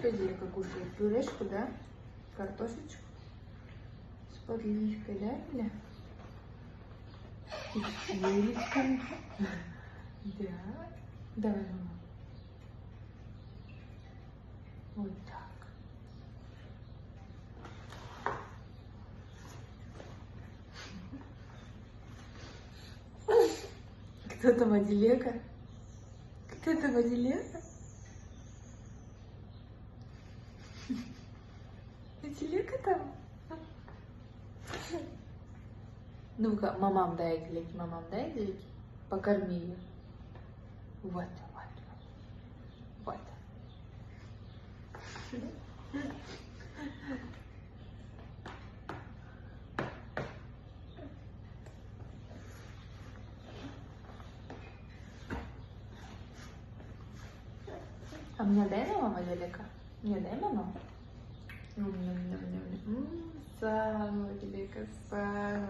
что Дилека кушает? Пюрешку, да? Картошечку с подливкой, да, Диля? И с перечком. Да. Давай, мама. Вот так. Кто там Адилека? Кто там Адилека? Адилека там? Ну-ка, мамам дай Адилеке, мамам дай Адилеке. Покорми ее. Вот, вот, вот. А мне дай мама, Адилека? Мне дай мама? Сало, Адилека, сало.